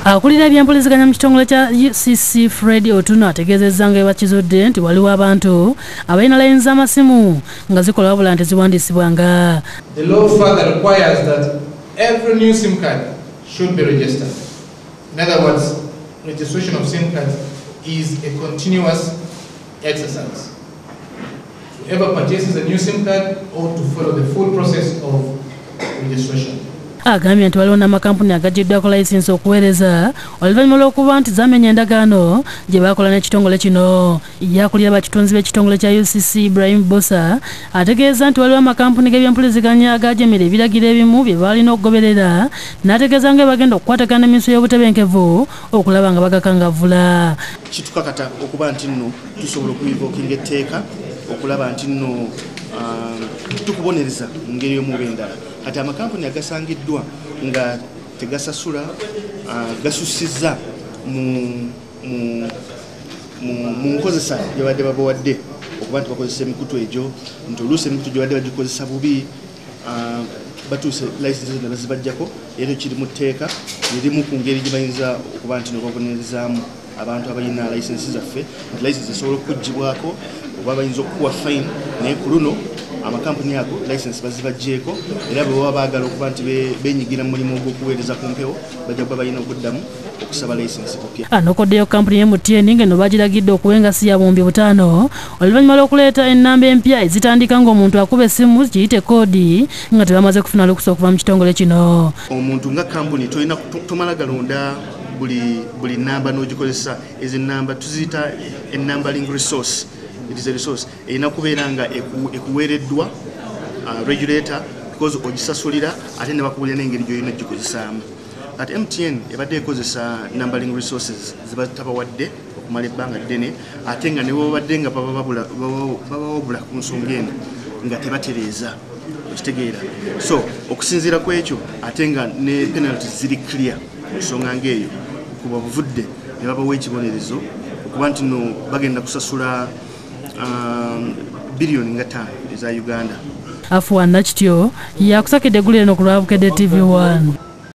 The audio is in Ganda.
Akulira ebyempuliziganya mu kitongole kya UCC Fred Otuno ategeezezza nga bakizudde nti waliwo abantu abalina layini z'amasimu nga zikola wabula nti ziwandiisibwanga. The law further requires that every new SIM card should be registered. In other words, registration of SIM cards is a continuous exercise. Whoever purchases a new SIM card ought to follow the full process of registration. Agambye nti waliwo n'amakampuni agajiddwako layisinsi okuweereza oluvannyuma lw'okuba nti zamenya endagaano gye baakola n'ekitongole kino. Yakulira bakitunzi b'ekitongole kya UCC Ibrahim Bosa ategeeza nti waliwo amakampuni g'ebyempuliziganya agajemera ebiragiro ebimu bye baalina okugoberera, n'ategeeza nga bagenda okukwatagana n'emisu y'obutebenkevu okulaba nga bagakangavvula. Kitukakata okuba nti nno tusobola okuyivookinga etteeka okulaba nti nno tukubonereza mu ngeri y'omu oba endala. Kati amakampuni agasangiddwa nga tegasasula gasusizza mu nkozesa gye badde babawadde okuba nti bakozesa emikutu egyo nti oluusi emikutu gye badde bagikozesa bubi batuuse layisinsi zonna bazibajjako era kiri mu tteeka erimu ku ngeri gye bayinza okuba nti nobabonerezaamu abantu abalina layisinsi zaffe nti layisinsi esobola okugibwako oba bayinza okukuwa fine naye ku luno amakampuni ago license bazibajjeeko era bwe baba baagala okuba nti benyigira mu mulimu ogw'okuweereza ku mpewo bajja kuba balina okuddamu okusaba license kupya. Anokoddeyo kampuni y'MTN ng'eno bagiragidde okuwenga siya buwumbi 5 oluvannyuma lw'okuleeta ennamba empya ezitandika ng'omuntu akuba essimu kiyite koodi nga tebamaze kufuna lukusa okuva mu kitongole kino. Omuntu nga kampuni tolina tomala galonda buli nnamba n'ogikozesa. Ezo ennamba tuziyita ennumbering resource. It is a resource. Erina kubeera nga ekuweereddwa regulator because ogisasulira ate ne bakubulira n'engeri gy'olina ogikozesaamu. Kati MTN ebadde ekozesa numbering resources zibatabawadde okumala ebbanga ddene ate nga ne babadde nga babawabula ku nsonga eno nga tebatereeza okitegeera. So okusinziira ku ekyo ate nga ne penalties ziri clear ku nsonga ng'eyo kuba buvudde ne babawa ekibonerezo okuba nti no bagenda kusasula billion nga 5 eza Uganda. Afuwa Nakityo yakusakidde eggulu eno ku Lwabukedde TV1.